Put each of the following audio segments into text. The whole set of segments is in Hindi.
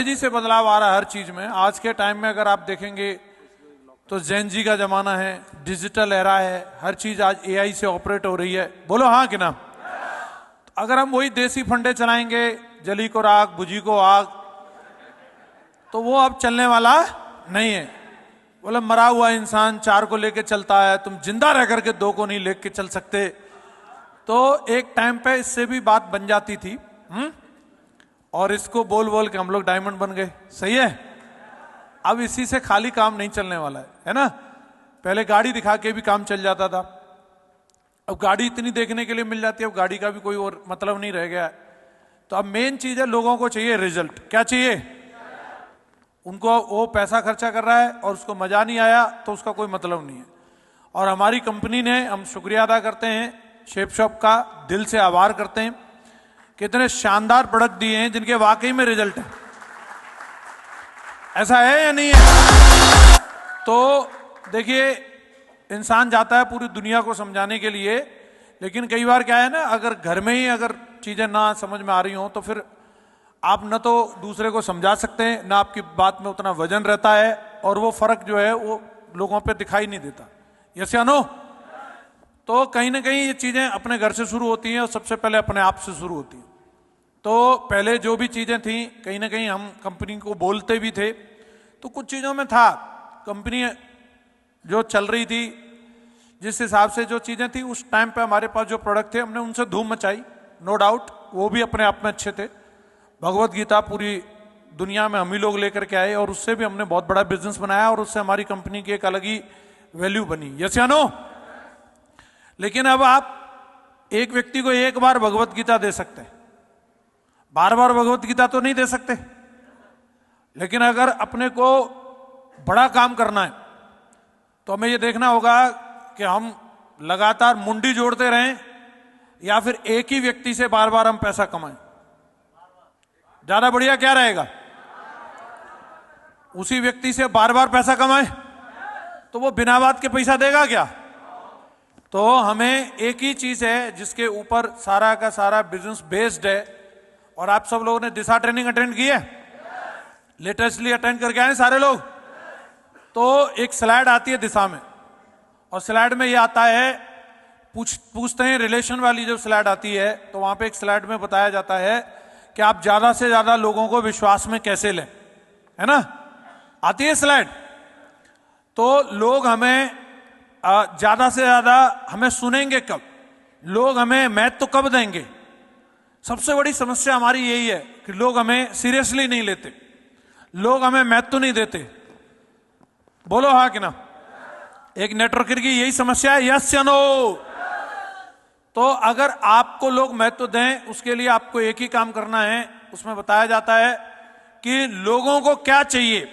तेजी से बदलाव आ रहा है हर चीज में। आज के टाइम में अगर आप देखेंगे तो जेन जी का जमाना है, डिजिटल एरा है, हर चीज आज एआई से ऑपरेट हो रही है। बोलो हाँ कि ना। अगर हम वही देसी फंडे चलाएंगे, जली को राख बुझी को आग, तो वो अब चलने वाला नहीं है। बोले मरा हुआ इंसान चार को लेके चलता है, तुम जिंदा रह करके दो को नहीं लेके चल सकते। तो एक टाइम पे इससे भी बात बन जाती थी। और इसको बोल बोल के हम लोग डायमंड बन गए। सही है। अब इसी से खाली काम नहीं चलने वाला है ना। पहले गाड़ी दिखा के भी काम चल जाता था, अब गाड़ी इतनी देखने के लिए मिल जाती है, अब गाड़ी का भी कोई और मतलब नहीं रह गया है। तो अब मेन चीज है, लोगों को चाहिए रिजल्ट। क्या चाहिए उनको? वो पैसा खर्चा कर रहा है और उसको मजा नहीं आया तो उसका कोई मतलब नहीं है। और हमारी कंपनी ने, हम शुक्रिया अदा करते हैं शेप शॉप का, दिल से आभार करते हैं, कितने शानदार प्रोडक्ट दिए हैं जिनके वाकई में रिजल्ट है। ऐसा है या नहीं है? तो देखिए, इंसान जाता है पूरी दुनिया को समझाने के लिए, लेकिन कई बार क्या है ना, अगर घर में ही अगर चीजें ना समझ में आ रही हो तो फिर आप न तो दूसरे को समझा सकते हैं, ना आपकी बात में उतना वजन रहता है, और वो फर्क जो है वो लोगों पे दिखाई नहीं देता। यस या नो? तो कहीं ना कहीं ये चीजें अपने घर से शुरू होती हैं और सबसे पहले अपने आप से शुरू होती हैं। तो पहले जो भी चीजें थी, कहीं ना कहीं हम कंपनी को बोलते भी थे, तो कुछ चीजों में था, कंपनी जो चल रही थी, जिस हिसाब से जो चीजें थी उस टाइम पे हमारे पास जो प्रोडक्ट थे, हमने उनसे धूम मचाई, नो डाउट। वो भी अपने आप में अच्छे थे। भगवत गीता पूरी दुनिया में हम ही लोग लेकर के आए, और उससे भी हमने बहुत बड़ा बिजनेस बनाया, और उससे हमारी कंपनी की एक अलग ही वैल्यू बनी। यस या नो? लेकिन अब आप एक व्यक्ति को एक बार भगवत गीता दे सकते हैं, बार बार भगवत गीता तो नहीं दे सकते। लेकिन अगर अपने को बड़ा काम करना है तो हमें यह देखना होगा कि हम लगातार मुंडी जोड़ते रहें, या फिर एक ही व्यक्ति से बार बार हम पैसा कमाएं। ज्यादा बढ़िया क्या रहेगा? उसी व्यक्ति से बार बार पैसा कमाएं, तो वो बिना बात के पैसा देगा क्या? तो हमें एक ही चीज है जिसके ऊपर सारा का सारा बिजनेस बेस्ड है। और आप सब लोगों ने दिशा ट्रेनिंग अटेंड की है, लेटेस्टली अटेंड करके आए सारे लोग। तो एक स्लाइड आती है दिशा में, और स्लाइड में ये आता है, पूछते हैं रिलेशन वाली जो स्लाइड आती है, तो वहां पे एक स्लाइड में बताया जाता है कि आप ज्यादा से ज्यादा लोगों को विश्वास में कैसे लें, है ना? आती है स्लाइड। तो लोग हमें ज्यादा से ज्यादा हमें सुनेंगे कब, लोग हमें महत्व कब देंगे? सबसे बड़ी समस्या हमारी यही है कि लोग हमें सीरियसली नहीं लेते, लोग हमें महत्व नहीं देते। बोलो हाँ कि ना। एक नेटवर्कर की यही समस्या है। यस या नो? तो अगर आपको लोग महत्व दें, उसके लिए आपको एक ही काम करना है। उसमें बताया जाता है कि लोगों को क्या चाहिए,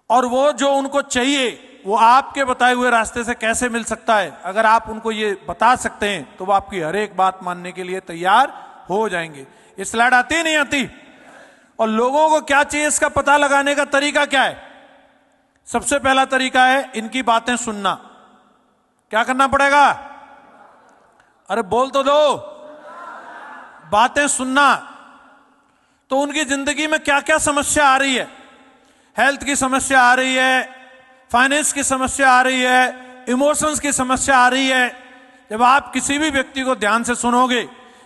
और वो जो उनको चाहिए वो आपके बताए हुए रास्ते से कैसे मिल सकता है। अगर आप उनको ये बता सकते हैं तो वो आपकी हर एक बात मानने के लिए तैयार हो जाएंगे। ये स्लाइड आती है नहीं आती? और लोगों को क्या चाहिए इसका पता लगाने का तरीका क्या है? सबसे पहला तरीका है इनकी बातें सुनना। क्या करना पड़ेगा? अरे बोल तो दो। बातें सुनना। तो उनकी जिंदगी में क्या क्या समस्या आ रही है? हेल्थ की समस्या आ रही है, फाइनेंस की समस्या आ रही है, इमोशंस की समस्या आ रही है। जब आप किसी भी व्यक्ति को ध्यान से सुनोगे,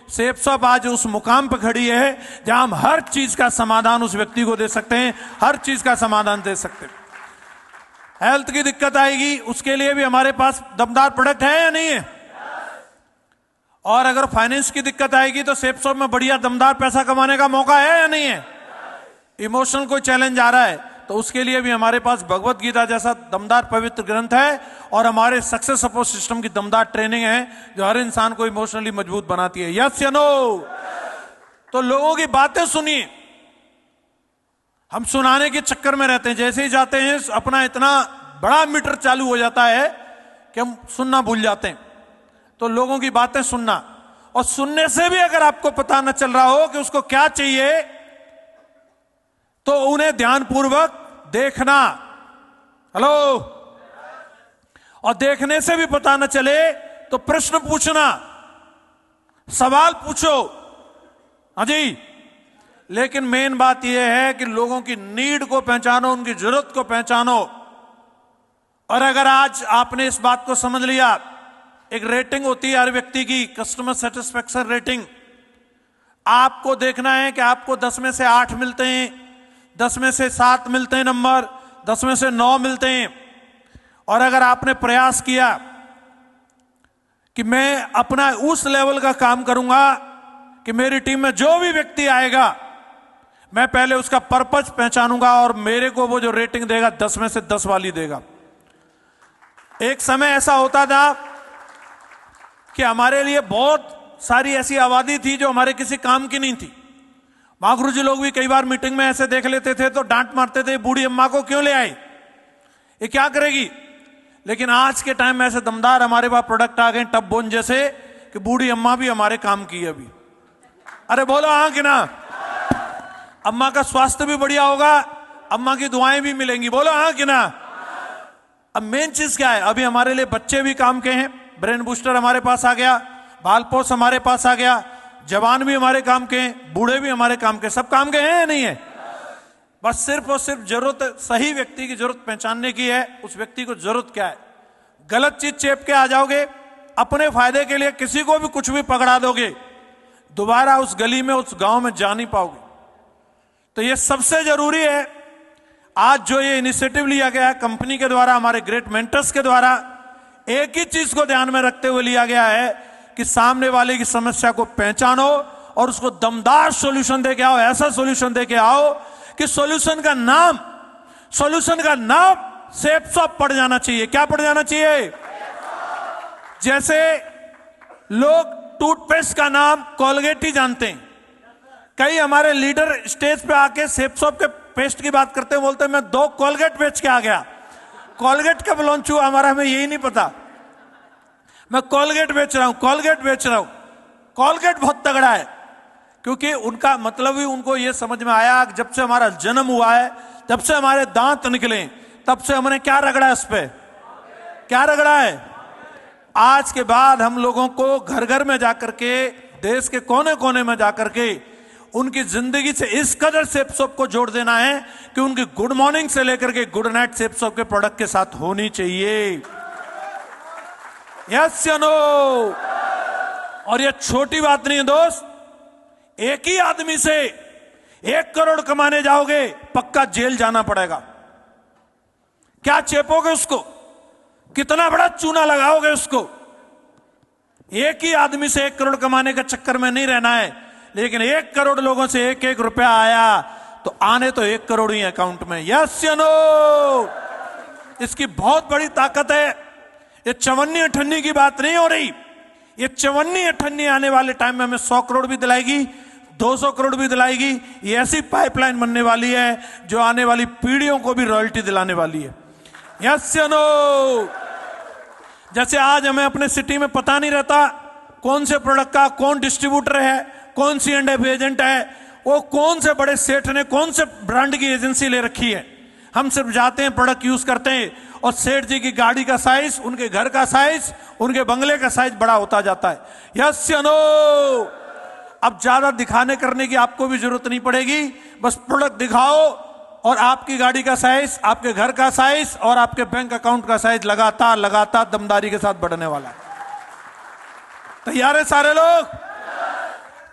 शेप शॉप आज उस मुकाम पर खड़ी है जहां हम हर चीज का समाधान उस व्यक्ति को दे सकते हैं, हर चीज का समाधान दे सकते हैं। हेल्थ की दिक्कत आएगी, उसके लिए भी हमारे पास दमदार प्रोडक्ट है या नहीं है? और अगर फाइनेंस की दिक्कत आएगी तो शेप शॉप में बढ़िया दमदार पैसा कमाने का मौका है या नहीं है? इमोशनल कोई चैलेंज आ रहा है तो उसके लिए भी हमारे पास भगवत गीता जैसा दमदार पवित्र ग्रंथ है, और हमारे सक्सेस सपोर्ट सिस्टम की दमदार ट्रेनिंग है जो हर इंसान को इमोशनली मजबूत बनाती है। यस या नो? तो लोगों की बातें सुनिए। हम सुनाने के चक्कर में रहते हैं, जैसे ही जाते हैं अपना इतना बड़ा मीटर चालू हो जाता है कि हम सुनना भूल जाते हैं। तो लोगों की बातें सुनना, और सुनने से भी अगर आपको पता न चल रहा हो कि उसको क्या चाहिए, तो उन्हें ध्यानपूर्वक देखना। हेलो? और देखने से भी पता न चले तो प्रश्न पूछना, सवाल पूछो। हाँ जी, लेकिन मेन बात यह है कि लोगों की नीड को पहचानो, उनकी जरूरत को पहचानो। और अगर आज आपने इस बात को समझ लिया, एक रेटिंग होती है हर व्यक्ति की, कस्टमर सेटिस्फेक्शन रेटिंग। आपको देखना है कि आपको 10 में से 8 मिलते हैं, 10 में से 7 मिलते हैं नंबर, 10 में से 9 मिलते हैं। और अगर आपने प्रयास किया कि मैं अपना उस लेवल का काम करूंगा कि मेरी टीम में जो भी व्यक्ति आएगा, मैं पहले उसका पर्पस पहचानूंगा और मेरे को वो जो रेटिंग देगा 10 में से 10 वाली देगा। एक समय ऐसा होता था कि हमारे लिए बहुत सारी ऐसी आबादी थी जो हमारे किसी काम की नहीं थी। महागुरु जी लोग भी कई बार मीटिंग में ऐसे देख लेते थे तो डांट मारते थे, बूढ़ी अम्मा को क्यों ले आए, ये क्या करेगी। लेकिन आज के टाइम में ऐसे दमदार हमारे पास प्रोडक्ट आ गए टब बोन जैसे, कि बूढ़ी अम्मा भी हमारे काम की है अभी। अरे बोलो हाँ कि ना। अम्मा का स्वास्थ्य भी बढ़िया होगा, अम्मा की दुआएं भी मिलेंगी। बोलो हाँ कि ना। अब मेन चीज क्या है, अभी हमारे लिए बच्चे भी काम के हैं, ब्रेन बूस्टर हमारे पास आ गया, बालपोष हमारे पास आ गया, जवान भी हमारे काम के हैं, बूढ़े भी हमारे काम के, सब काम के हैं या नहीं है। बस सिर्फ और सिर्फ जरूरत सही व्यक्ति की जरूरत पहचानने की है। उस व्यक्ति को जरूरत क्या है। गलत चीज चेप के आ जाओगे, अपने फायदे के लिए किसी को भी कुछ भी पकड़ा दोगे, दोबारा उस गली में उस गांव में जा नहीं पाओगे। तो ये सबसे जरूरी है। आज जो ये इनिशिएटिव लिया गया है कंपनी के द्वारा, हमारे ग्रेट मेंटर्स के द्वारा, एक ही चीज को ध्यान में रखते हुए लिया गया है कि सामने वाले की समस्या को पहचानो और उसको दमदार सॉल्यूशन दे के आओ। ऐसा सॉल्यूशन दे के आओ कि सॉल्यूशन का नाम सेफ सॉप पड़ जाना चाहिए। क्या पड़ जाना चाहिए। जैसे लोग टूथपेस्ट का नाम कोलगेट ही जानते हैं, कई हमारे लीडर स्टेज पे आके सेफ सॉप के पेस्ट की बात करते हैं, बोलते हैं मैं 2 कोलगेट बेच के आ गया। कोलगेट कब लॉन्च हुआ हमारा, हमें यही नहीं पता। मैं कोलगेट बेच रहा हूं, कोलगेट बेच रहा हूं। कोलगेट बहुत तगड़ा है, क्योंकि उनका मतलब ही उनको यह समझ में आया, जब से हमारा जन्म हुआ है, जब से हमारे दांत निकले, तब से हमने क्या रगड़ा है, उस पे क्या रगड़ा है। आज के बाद हम लोगों को घर घर में जाकर के, देश के कोने कोने में जाकर के उनकी जिंदगी से इस कदर सेफ सॉप को जोड़ देना है कि उनकी गुड मॉर्निंग से लेकर के गुड नाइट सेफ सॉप के प्रोडक्ट के साथ होनी चाहिए। यस या नो। और ये छोटी बात नहीं है दोस्त, एक ही आदमी से 1 करोड़ कमाने जाओगे, पक्का जेल जाना पड़ेगा। क्या चेपोगे उसको, कितना बड़ा चूना लगाओगे उसको। एक ही आदमी से 1 करोड़ कमाने का चक्कर में नहीं रहना है, लेकिन 1 करोड़ लोगों से 1-1 रुपया आया तो आने तो 1 करोड़ ही अकाउंट में। यस या नो। इसकी बहुत बड़ी ताकत है। ये चवन्नी अठन्नी की बात नहीं हो रही, ये चवन्नी अठन्नी आने वाले टाइम में हमें 100 करोड़ भी दिलाएगी, 200 करोड़ भी दिलाएगी। ये ऐसी पाइपलाइन बनने वाली है जो आने वाली पीढ़ियों को भी रॉयल्टी दिलाने वाली है। यस या नो। जैसे आज हमें अपने सिटी में पता नहीं रहता कौन से प्रोडक्ट का कौन डिस्ट्रीब्यूटर है, कौन सी एंड एजेंट है, वो कौन से बड़े सेठ ने कौन से ब्रांड की एजेंसी ले रखी है। हम सिर्फ जाते हैं, प्रोडक्ट यूज करते हैं, और सेठ जी की गाड़ी का साइज, उनके घर का साइज, उनके बंगले का साइज बड़ा होता जाता है। यस या नो। अब ज्यादा दिखाने करने की आपको भी जरूरत नहीं पड़ेगी, बस प्रोडक्ट दिखाओ और आपकी गाड़ी का साइज, आपके घर का साइज और आपके बैंक अकाउंट का साइज लगातार लगातार दमदारी के साथ बढ़ने वाला है। तैयार है सारे लोग।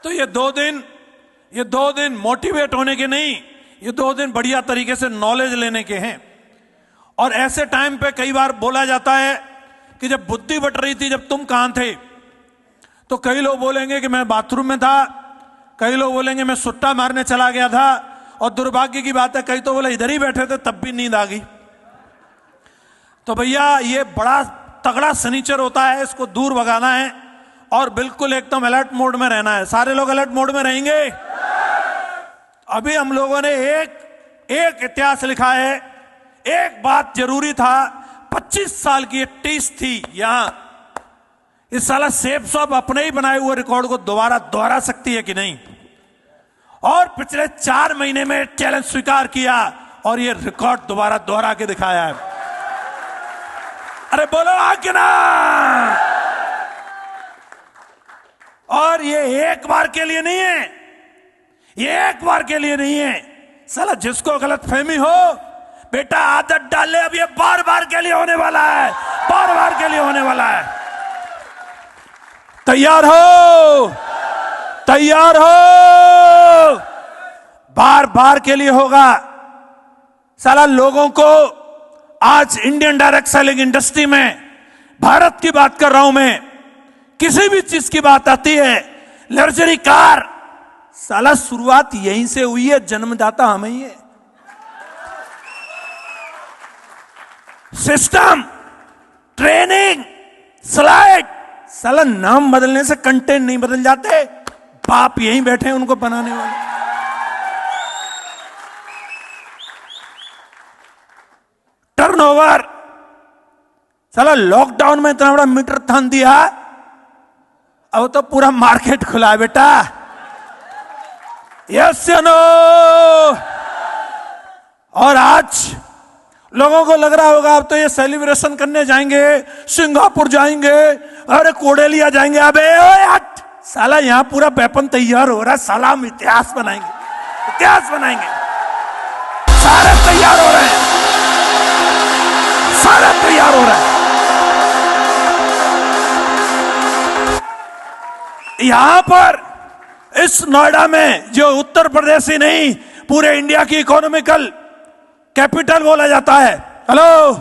तो ये 2 दिन मोटिवेट होने के नहीं, ये 2 दिन बढ़िया तरीके से नॉलेज लेने के हैं। और ऐसे टाइम पे कई बार बोला जाता है कि जब बुद्धि बट रही थी, जब तुम कहां थे, तो कई लोग बोलेंगे कि मैं बाथरूम में था, कई लोग बोलेंगे मैं सुट्टा मारने चला गया था, और दुर्भाग्य की बात है कई तो बोले इधर ही बैठे थे तब भी नींद आ गई। तो भैया ये बड़ा तगड़ा सनीचर होता है, इसको दूर भगाना है और बिल्कुल एकदम अलर्ट मोड में रहना है। सारे लोग अलर्ट मोड में रहेंगे। अभी हम लोगों ने एक इतिहास लिखा है। एक बात जरूरी था, 25 साल की टीस थी यहां, इस साला सेफ सॉप अपने ही बनाए हुए रिकॉर्ड को दोबारा दोहरा सकती है कि नहीं। और पिछले 4 महीने में चैलेंज स्वीकार किया और ये रिकॉर्ड दोबारा दोहरा के दिखाया है। अरे बोलो आगे ना। और ये एक बार के लिए नहीं है, ये एक बार के लिए नहीं है। साला जिसको गलत फहमी हो, बेटा आदत डाल ले, अब ये बार बार के लिए होने वाला है, बार बार के लिए होने वाला है। तैयार हो, तैयार हो, बार बार के लिए होगा। साला लोगों को आज इंडियन डायरेक्ट सेलिंग इंडस्ट्री में, भारत की बात कर रहा हूं मैं, किसी भी चीज की बात आती है, लग्जरी कार, साला शुरुआत यहीं से हुई है, जन्मदाता हम ही है। सिस्टम, ट्रेनिंग, स्लाइड, साला नाम बदलने से कंटेंट नहीं बदल जाते। बाप यहीं बैठे हैं उनको बनाने वाले। टर्नओवर, साला लॉकडाउन में इतना बड़ा मीटर थान दिया, अब तो पूरा मार्केट खुला है बेटा। यस या नो? और आज लोगों को लग रहा होगा अब तो ये सेलिब्रेशन करने जाएंगे, सिंगापुर जाएंगे, अरे कोडेलिया जाएंगे। अबे हट साला, यहां पूरा वेपन तैयार हो रहा है। साला हम इतिहास बनाएंगे, इतिहास बनाएंगे। सारे तैयार हो रहे हैं, सारे तैयार हो रहे हैं। यहां पर इस नोएडा में, जो उत्तर प्रदेश ही नहीं पूरे इंडिया की इकोनॉमिकल कैपिटल बोला जाता है, हेलो,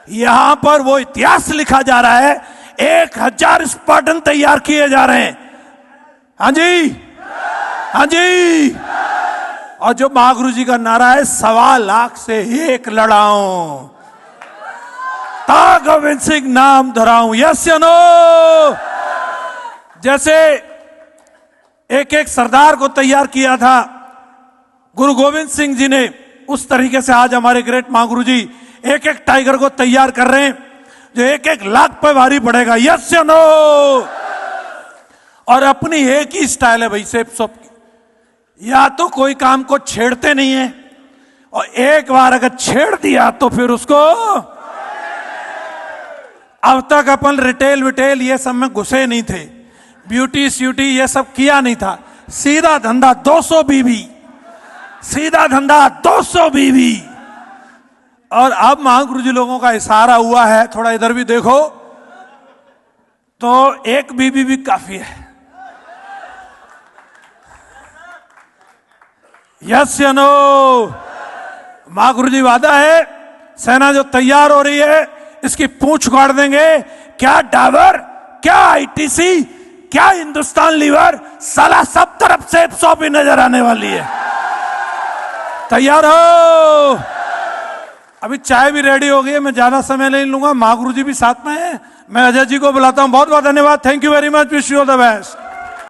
यहां पर वो इतिहास लिखा जा रहा है। 1000 स्पार्टन तैयार किए जा रहे हैं। हाँ जी, हाँ जी। और जो महागुरु जी का नारा है, 1.25 लाख से एक लड़ाऊं, ता गोविंद सिंह नाम धराऊं। यस या नो? जैसे एक एक सरदार को तैयार किया था गुरु गोविंद सिंह जी ने, उस तरीके से आज हमारे ग्रेट महागुरु जी एक एक टाइगर को तैयार कर रहे हैं, जो 1-1 लाख पे भारी पड़ेगा। यस या नो? और अपनी एक ही स्टाइल है भाई सेफ सब की, या तो कोई काम को छेड़ते नहीं है, और एक बार अगर छेड़ दिया तो फिर उसको, अब तक अपन रिटेल विटेल ये सब में घुसे नहीं थे, ब्यूटी स्यूटी ये सब किया नहीं था। सीधा धंधा 200 बीवी, सीधा धंधा 200 बीवी। और अब महागुरु जी लोगों का इशारा हुआ है, थोड़ा इधर भी देखो, तो एक बीवी भी काफी है। यस या नो? महागुरु जी वादा है, सेना जो तैयार हो रही है इसकी पूंछ गाड़ देंगे। क्या डाबर, क्या आईटीसी, क्या हिंदुस्तान लीवर, साला सब तरफ से 100 भी नजर आने वाली है। तैयार हो? अभी चाय भी रेडी हो गई है, मैं ज्यादा समय नहीं लूंगा, महागुरु जी भी साथ में हैं। मैं अजय जी को बुलाता हूं। बहुत बहुत धन्यवाद। Thank you very much. Wish you all the best.